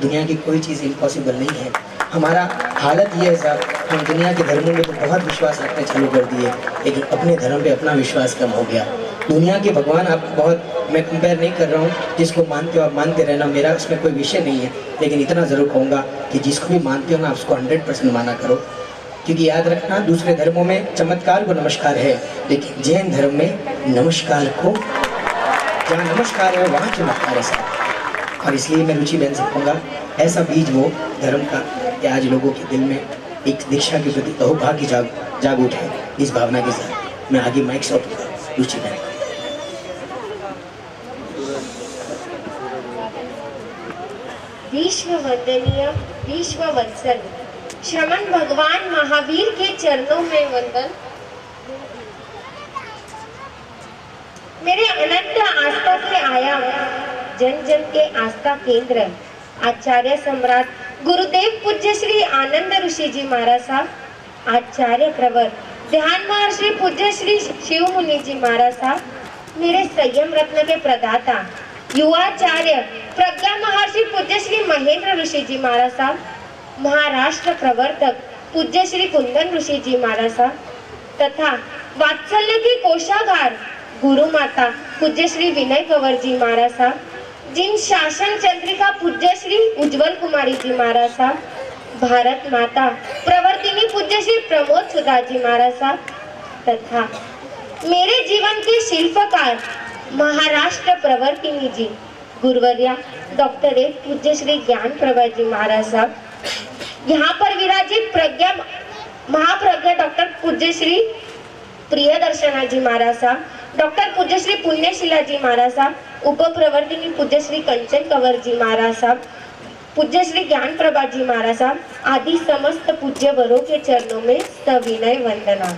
दुनिया की कोई चीज़ इम्पॉसिबल नहीं है। हमारा हालत ये है साहब, हम दुनिया के धर्मों में तो बहुत विश्वास रखने चालू कर दिए, लेकिन अपने धर्म पे अपना विश्वास कम हो गया। दुनिया के भगवान आप बहुत, मैं कंपेयर नहीं कर रहा हूँ, जिसको मानते हो आप मानते रहना, मेरा उसमें कोई विषय नहीं है, लेकिन इतना ज़रूर कहूँगा कि जिसको भी मानते हो ना, उसको 100% माना करो। क्योंकि याद रखना, दूसरे धर्मों में चमत्कार को नमस्कार है, लेकिन जैन धर्म में नमस्कार को, जहाँ नमस्कार है वहाँ चमत्कार है साहब। और इसलिए मैं रुचि बहन से कहूँगा, ऐसा बीज वो धर्म का कि आज लोगों के दिल में एक दीक्षा के प्रति अहोभाग्य जाग उठे। इस भावना के साथ मैं आगे माइक सौंपूंगा रुचि बहन को। विश्व वंदनीय, विश्व वत्सल श्रमण भगवान महावीर के चरणों में वंदन। मेरे अनंत आस्था से आया जन जन के आस्था केंद्र आचार्य सम्राट गुरुदेव पूज्य श्री आनंद ऋषि जी महाराज साहब, आचार्य प्रवर ध्यान महर्षि पूज्य श्री शिव मुनि जी महाराज साहब, मेरे संयम रत्न के प्रदाता युवाचार्य प्रज्ञा महर्षि पूज्य श्री महेंद्र ऋषि जी महाराज साहब, महाराष्ट्र प्रवर्तक पूज्य श्री कुंदन ऋषि जी महाराज साहब, तथा वात्सल्य की कोषागार गुरु माता पूज्य श्री विनय कंवर जी महाराज साहब, जिन शासन चंद्रिका पूज्य श्री उज्जवल कुमारी जी महाराज साहब, भारत माता प्रवर्तिनी पूज्य श्री प्रमोद सुधा जी महाराज साहब, तथा मेरे जीवन के शिल्पकार महाराष्ट्र प्रवर्तिनी जी गुरुवर्या डॉक्टर पूज्य श्री ज्ञान प्रभा जी महाराज साहब, यहाँ पर विराजित प्रज्ञा महाप्रज्ञा डॉक्टर पूज्य श्री प्रियदर्शना जी महाराज साहब, डॉक्टर पूज्य श्री पुण्यशिला जी महाराज साहब, उप प्रवर्तिनी पूज्य श्री कंचन कंवर जी महाराज साहब, पूज्य श्री ज्ञान प्रभा जी महाराज साहब आदि समस्त पूज्य वरों के चरणों में सविनय वंदना।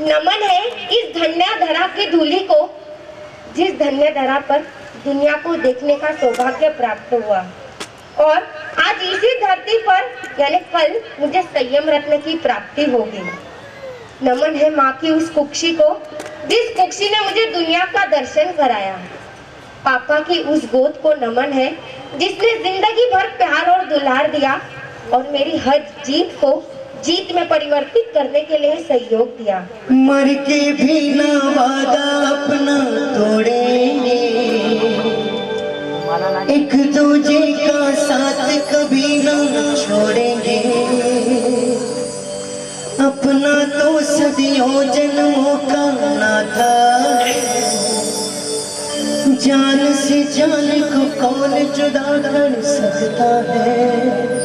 नमन है इस धन्य धरा की धूलि को, जिस धन्य धरा पर दुनिया को देखने का सौभाग्य प्राप्त हुआ, और आज इसी धरती पर यानी कल मुझे संयम रत्न की प्राप्ति होगी। नमन है माँ की उस कुक्षी को, जिस कुक्षी ने मुझे दुनिया का दर्शन कराया। पापा की उस गोद को नमन है, जिसने जिंदगी भर प्यार और दुलार दिया और मेरी हर जीत को जीत में परिवर्तित करने के लिए सहयोग दिया। मर के भी ना वादा अपना तोड़ेंगे, एक दूजे का साथ कभी ना छोड़ेंगे, अपना तो सदियों जन्मों का नाता, जान से जान को कौन जुदा कर सकता है।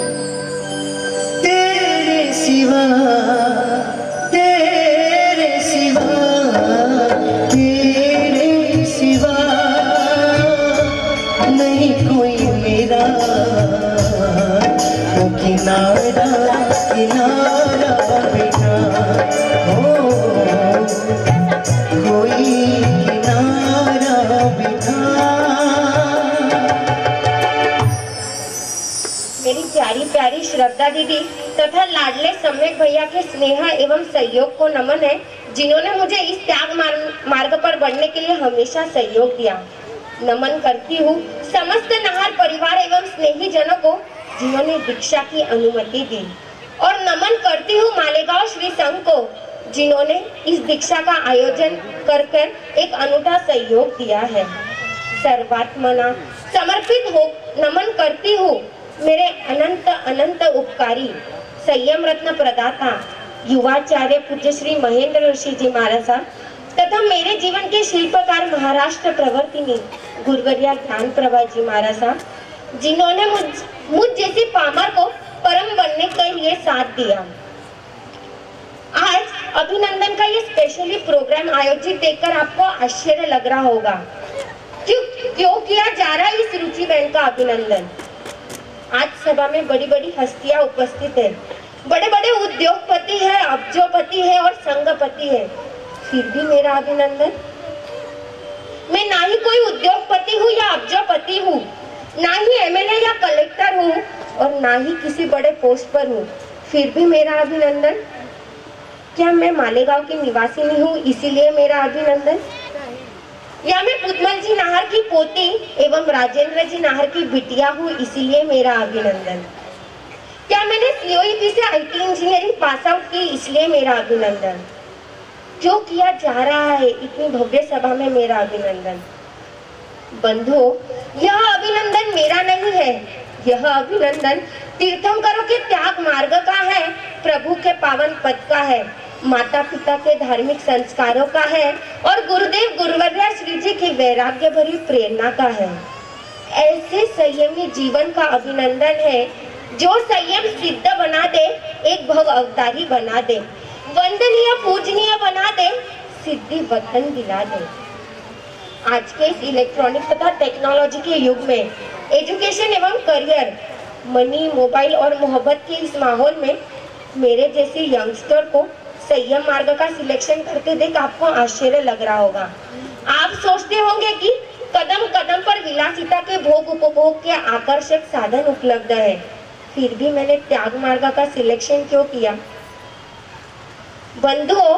तेरे सिवा, तेरे सिवा, तेरे सिवा नहीं कोई मेरा, वो किनारा किनारा बिना हो, कोई किनारा बिना। मेरी प्यारी प्यारी श्रद्धा दीदी तथा लाडले सम्यक भैया के स्नेह एवं सहयोग को नमन है, जिन्होंने मुझे इस त्याग मार्ग पर बढ़ने के लिए हमेशा सहयोग दिया। नमन करती हूँ समस्त नाहर परिवार एवं स्नेही जनों को, जिन्होंने दीक्षा की अनुमति दी, और नमन करती हूँ मालेगांव श्री संघ को, जिन्होंने इस दीक्षा का आयोजन कर एक अनूठा सहयोग दिया है। सर्वात्मना समर्पित हो नमन करती हूँ मेरे अनंत अनंत उपकारी संयम रत्न प्रदाता युवाचार्य पूज्य श्री महेंद्र ऋषि जी महाराज साहब, तथा मेरे जीवन के शिल्पकार महाराष्ट्र प्रवर्तिनी गुरुवर्या ज्ञान प्रभा जी महाराज साहब, जिन्होंने मुझ जैसी पामर को परम बनने के लिए साथ दिया। आज अभिनंदन का ये स्पेशली प्रोग्राम आयोजित देखकर आपको आश्चर्य लग रहा होगा, क्यों किया जा रहा है इस रुचि बहन का अभिनंदन। आज सभा में बड़ी बड़ी हस्तियां उपस्थित है, बड़े बड़े उद्योगपति है, अब्जोपति है और संघपति है, फिर भी मेरा अभिनंदन। मैं ना ही कोई उद्योगपति हूँ या अब्जोपति हूँ, ना ही एमएलए या कलेक्टर हूँ, और ना ही किसी बड़े पोस्ट पर हूँ, फिर भी मेरा अभिनंदन। क्या मैं मालेगांव की निवासिनी हूँ इसीलिए मेरा अभिनंदन? या मैं पुतमल जी नाहर की पोती एवं राजेंद्र जी नाहर की बिटिया हूँ, इसीलिए मेरा अभिनंदन। क्या मैंने सीओईपी से आईटी इंजीनियरिंग पास आउट की, इसलिए मेरा अभिनंदन। जो किया जा रहा है इतनी भव्य सभा में, मेरा अभिनंदन। बंधुओं, यह अभिनंदन मेरा नहीं है, यह अभिनंदन तीर्थंकरों के त्याग मार्ग का है, प्रभु के पावन पद का है, माता पिता के धार्मिक संस्कारों का है और गुरुदेव गुरुवर्या श्री जी की वैराग्य भरी प्रेरणा का है। ऐसे संयमी जीवन का अभिनंदन है जो संयम सिद्ध बना दे, एक भव अवतारी बना दे, वंदनीय पूजनीय बना दे, सिद्धि वतन दिला दे। आज के इस इलेक्ट्रॉनिक तथा टेक्नोलॉजी के युग में एजुकेशन एवं करियर, मनी, मोबाइल और मोहब्बत के इस माहौल में मेरे जैसे यंगस्टर को संयम मार्ग का सिलेक्शन करते देख आपको आश्चर्य लग रहा होगा। आप सोचते होंगे कि कदम कदम पर विलासिता के भोग उपभोग के आकर्षक साधन उपलब्ध है, फिर भी मैंने त्याग मार्ग का सिलेक्शन क्यों किया। बंधुओं,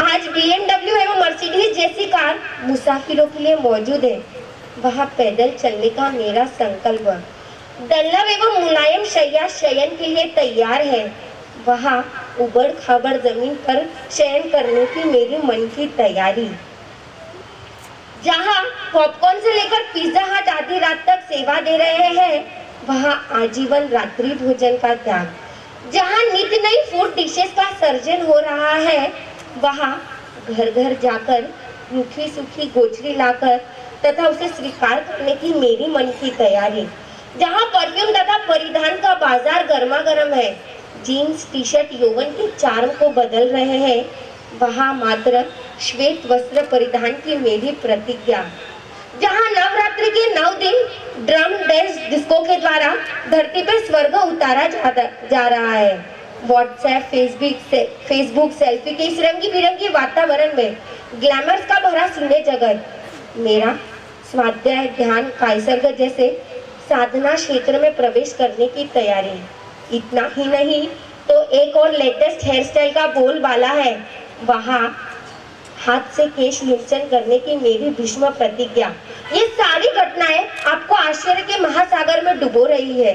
आज BMW एवं मर्सिडीज जैसी कार मुसाफिरों के लिए मौजूद है, वहाँ पैदल चलने का मेरा संकल्प। दुर्लभ एवं मुलायम शैया शयन के लिए तैयार है, वहाँ उबड़ खाबड़ जमीन पर शयन करने की मेरी मन की तैयारी। जहाँ पॉपकॉर्न से लेकर पिज्जा हट आधी रात तक सेवा दे रहे हैं, वहाँ आजीवन रात्रि भोजन का त्याग। जहाँ नित्य नई फूड डिशेस का सर्जन हो रहा है, वहाँ घर घर जाकर रूखी सूखी गोचरी लाकर तथा उसे स्वीकार करने की मेरी मन की तैयारी। जहाँ परफ्यूम तथा परिधान का बाजार गर्मा गर्म है, जीन्स टी शर्ट यौवन के चार्म को बदल रहे हैं, वहाँ मात्र श्वेत वस्त्र परिधान की मेरी प्रतिज्ञा। जहाँ नवरात्रि के 9 दिन ड्रम डांस डिस्को के द्वारा धरती पर स्वर्ग उतारा जा रहा है। व्हाट्सएप, फेसबुक सेल्फी के इस रंगी बिरंगी वातावरण में ग्लैमर्स का भरा सिने जगत, मेरा स्वाध्याय, ध्यान, कायसर्ग जैसे साधना क्षेत्र में प्रवेश करने की तैयारी। इतना ही नहीं तो एक और लेटेस्ट हेयर स्टाइल का बोलबाला है, वहाँ हाथ से केश विंचन करने की मेरी भीष्म प्रतिज्ञा। ये सारी घटनाएं आपको आश्चर्य के महासागर में डुबो रही है,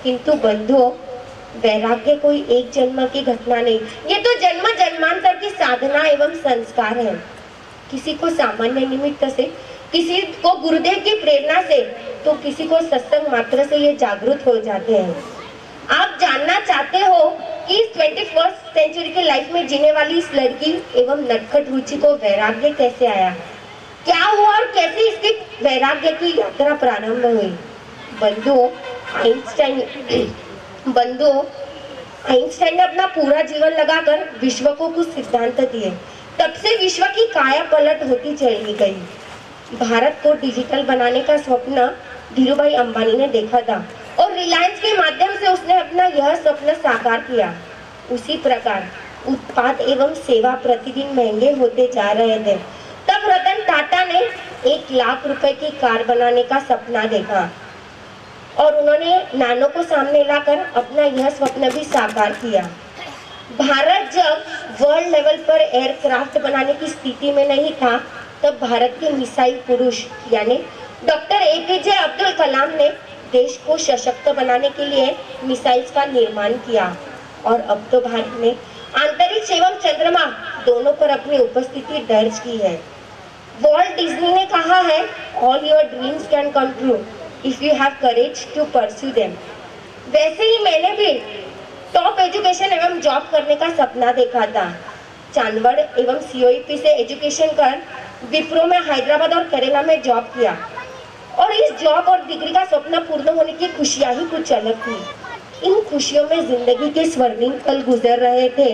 किंतु बंधुओं, वैराग्य कोई एक जन्म की घटना नहीं, ये तो जन्म जन्मांतर की साधना एवं संस्कार है। किसी को सामान्य निमित्त से, किसी को गुरुदेव की प्रेरणा से, तो किसी को सत्संग मात्र से ये जागृत हो जाते हैं। आप जानना चाहते हो कि इस 21st सेंचुरी की लाइफ में जीने वाली इस लड़की एवं नटखट रुचि को वैराग्य कैसे आया, क्या हुआ और कैसे इसकी वैराग्य की यात्रा प्रारंभ हुई। बंधुओं, आइंस्टाइन ने अपना पूरा जीवन लगाकर विश्व को कुछ सिद्धांत दिए, तब से विश्व की काया पलट होती चली गई। भारत को डिजिटल बनाने का स्वप्न धीरूभाई अंबानी ने देखा था और रिलायंस के माध्यम से उसने अपना यह स्वप्न साकार किया। उसी प्रकार उत्पाद एवं सेवा प्रतिदिन महंगे होते जा रहे थे, तब रतन टाटा ने 1 लाख रुपए की कार बनाने का सपना देखा और उन्होंने नानो को सामने लाकर अपना यह स्वप्न भी साकार किया। भारत जब वर्ल्ड लेवल पर एयरक्राफ्ट बनाने की स्थिति में नहीं था, तब भारत के मिसाइल पुरुष यानी डॉक्टर APJ अब्दुल कलाम ने देश को सशक्त बनाने के लिए मिसाइल्स का निर्माण किया और अब तो भारत ने अंतरिक्ष एवं चंद्रमा दोनों पर अपनी उपस्थिति दर्ज की है। वॉल्ट डिज्नी ने कहा है, all your dreams can come true if you have courage to pursue them. वैसे ही मैंने भी टॉप एजुकेशन एवं जॉब करने का सपना देखा था। चांदवड़ एवं COEP से एजुकेशन कर विप्रो में हैदराबाद और केरला में जॉब किया और इस जॉब और डिग्री का सपना पूर्ण होने की खुशियां ही कुछ अलग थी। इन खुशियों में जिंदगी के स्वर्णिम पल गुजर रहे थे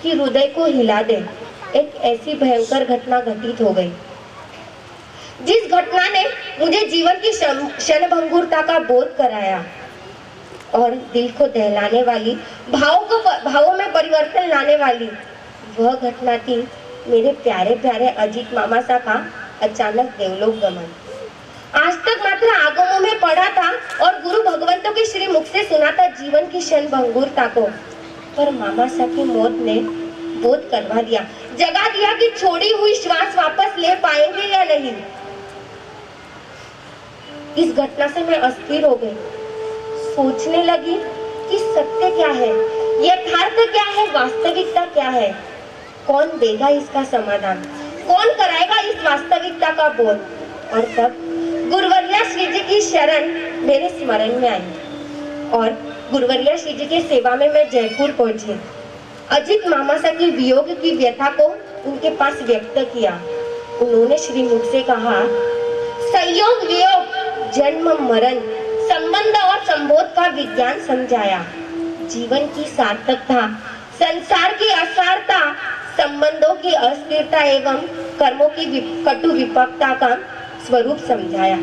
कि हृदय को हिला दे एक ऐसी भयंकर घटना घटित हो गई, जिस घटना ने मुझे जीवन की क्षणभंगुरता का बोध कराया और दिल को दहलाने वाली, भावों में परिवर्तन लाने वाली वह घटना थी मेरे प्यारे प्यारे अजीत मामा सा का अचानक देवलोक गमन। आज तक मात्र आगमों में पढ़ा था और गुरु भगवंतों के श्री मुख से सुना था जीवन की क्षणभंगुरता को, पर मामा सा की मौत ने बोध करवा दिया, जगा दिया कि छोड़ी हुई श्वास वापस ले पाएंगे या नहीं। इस घटना से मैं अस्थिर हो गई, सोचने लगी कि सत्य क्या है, यथार्थ क्या है, वास्तविकता क्या है। कौन देगा इसका समाधान, कौन कराएगा इस वास्तविकता का बोध। और तब गुरुवर्या श्री जी की शरण मेरे स्मरण में आई और गुरुवर्या श्री जी के सेवा में मैं जयपुर पहुंची। अजित मामासा की वियोग की व्यथा को उनके पास व्यक्त किया। उन्होंने श्री मुख से कहा, संयोग वियोग जन्म मरण संबंध और संबोध का विज्ञान समझाया। जीवन की सार्थकता, संसार की असारता, संबंधों की अस्थिरता एवं कर्मों की कटु विपक्ता का स्वरूप समझाया।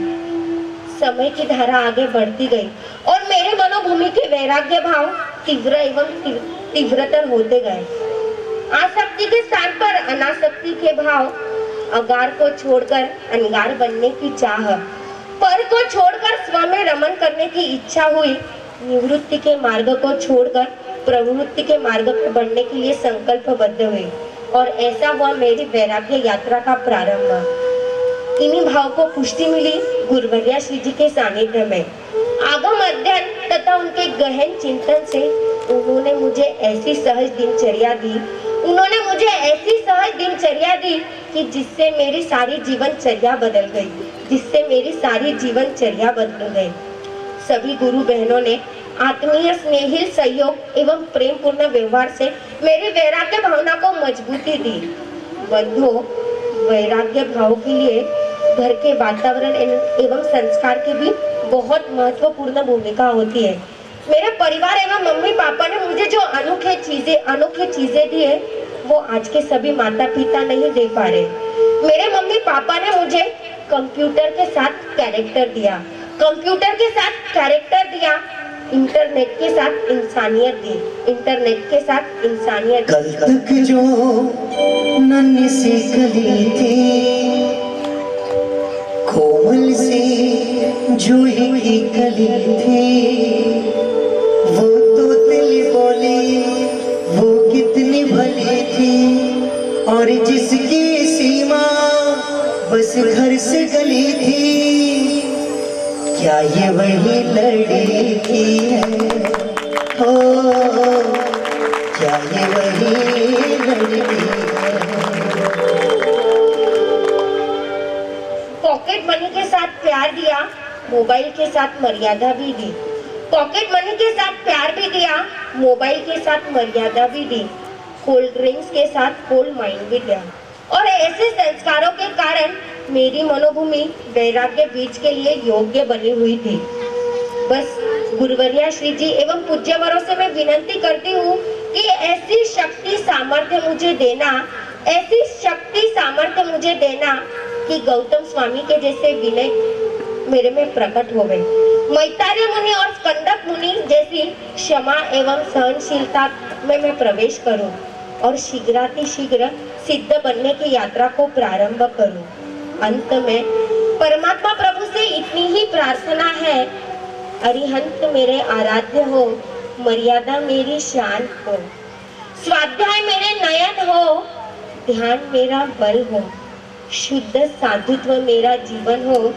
समय की धारा आगे बढ़ती गई और मेरे मनोभूमि के वैराग्य भाव तीव्र एवं तीव्रतर होते गए। आसक्ति के स्थान पर अनासक्ति के भाव, अगार को छोड़कर अनगार बनने की चाह, पर को छोड़कर स्व में रमन करने की इच्छा हुई, निवृत्ति के मार्ग को छोड़कर प्रवृत्ति के मार्ग पर बढ़ने के लिए संकल्पबद्ध हुई और ऐसा हुआ मेरी वैराग्य यात्रा का प्रारंभ। इन्हीं भाव को पुष्टि मिली गुरुवर्या श्री जी के सानिध्य में। आगम अध्ययन तथा उनके गहन चिंतन से उन्होंने मुझे ऐसी सहज दिनचर्या दी कि जिससे मेरी सारी जीवनचर्या बदल गई। सभी गुरु बहनों ने आत्मीय स्नेहिल सहयोग एवं प्रेम पूर्ण व्यवहार से मेरी वैराग्य भावना को मजबूती दी। बंधुओं, वैराग्य भाव के लिए घर के वातावरण एवं संस्कार की भी बहुत महत्वपूर्ण भूमिका होती है। मेरे परिवार एवं मम्मी पापा ने मुझे जो अनोखे चीजें दी है, वो आज के सभी माता पिता नहीं दे पा रहे। मेरे मम्मी पापा ने मुझे कंप्यूटर के साथ कैरेक्टर दिया, इंटरनेट के साथ इंसानियत दी। कल तक जो नन्ही सी कली थी, कोमल सी जूही की कली थी, वो तो दिल बोली वो कितनी भली थी, और जिसकी सीमा बस घर से गली थी, क्या ये वही लड़की है? हो, क्या ये वही लड़की है? पॉकेट मनी के साथ प्यार दिया, मोबाइल के साथ मर्यादा भी दी। पॉकेट मनी के साथ प्यार भी दिया, मोबाइल के साथ मर्यादा भी दी, कोल्ड ड्रिंक्स के साथ कोल्ड माइंड भी दिया। और ऐसे संस्कारों के कारण मेरी मनोभूमि वैराग्य बीज के लिए योग्य बनी हुई थी। बस गुरुवर्या श्री जी एवं पूज्यवरों से मैं विनंती करती हूँ कि ऐसी शक्ति सामर्थ्य मुझे देना कि गौतम स्वामी के जैसे विनय मेरे में प्रकट हो गए। मैत्रेय मुनि और स्कंदक मुनि जैसी क्षमा एवं सहनशीलता में मैं प्रवेश करूं और शीघ्रातिशीघ्र सिद्ध बनने की यात्रा को प्रारंभ करूं। अंत में परमात्मा प्रभु से इतनी ही प्रार्थना है, अरिहंत मेरे आराध्य हो, मर्यादा मेरी शान हो, स्वाध्याय मेरे नयन हो, ध्यान मेरा बल हो, शुद्ध साधुत्व मेरा जीवन हो,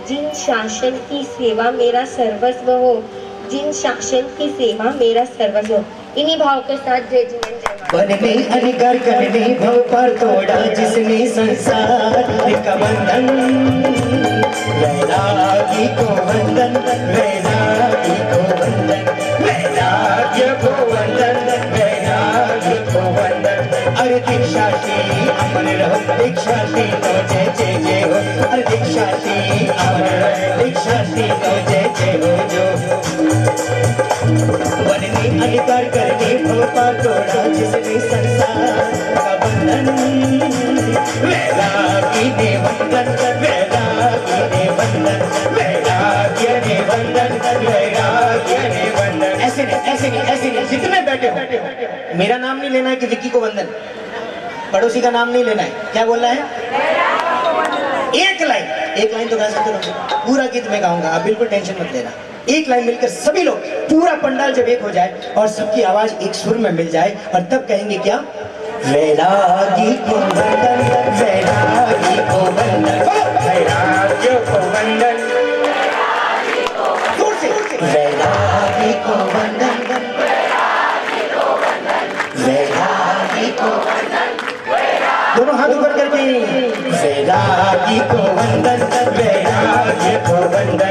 जिन शासन की सेवा मेरा सर्वस्व हो, इन्हीं भाव के साथ जय जीवन जय माता। बनने अधिकार करने भव पर तोड़ा जिसने संसार का बंधन, वैरागी को वंदन, वैरागी को वंदन, वैराग्य को वंदन, वैराग्य को वंदन। अरे दीक्षाशी अमर रहो, दीक्षाशी तो जय जय जय हो, अरे दीक्षाशी अमर रहो, दीक्षाशी तो जय जय हो जो। बनने अधिकार करने भव पर तोड़ा जिसने संसार का बंधन, वैरागी ने वंदन, वैरागी ने वंदन, वैराग्य ने वंदन, वैराग्य ने वंदन। ऐसे नहीं, जितने बैठे हो मेरा नाम नहीं लेना है कि विक्की को वंदन, पड़ोसी का नाम नहीं लेना है। क्या बोलना है? एक लाइन तो गा सकते हो, पूरा गीत मैं गाऊंगा, आप बिल्कुल टेंशन मत लेना। एक लाइन मिलकर सभी लोग, पूरा पंडाल जब एक हो जाए और सबकी आवाज एक सुर में मिल जाए और तब कहेंगे क्या? वैरागी को वंदन, वैरागी को वंदन, वैराग्य को वंदन, जोर से वैरागी को वंदन, वैरागी को वंदन, दोनों हाथ ऊपर करके वैरागी को वंदन, वैराग्य को वंदन।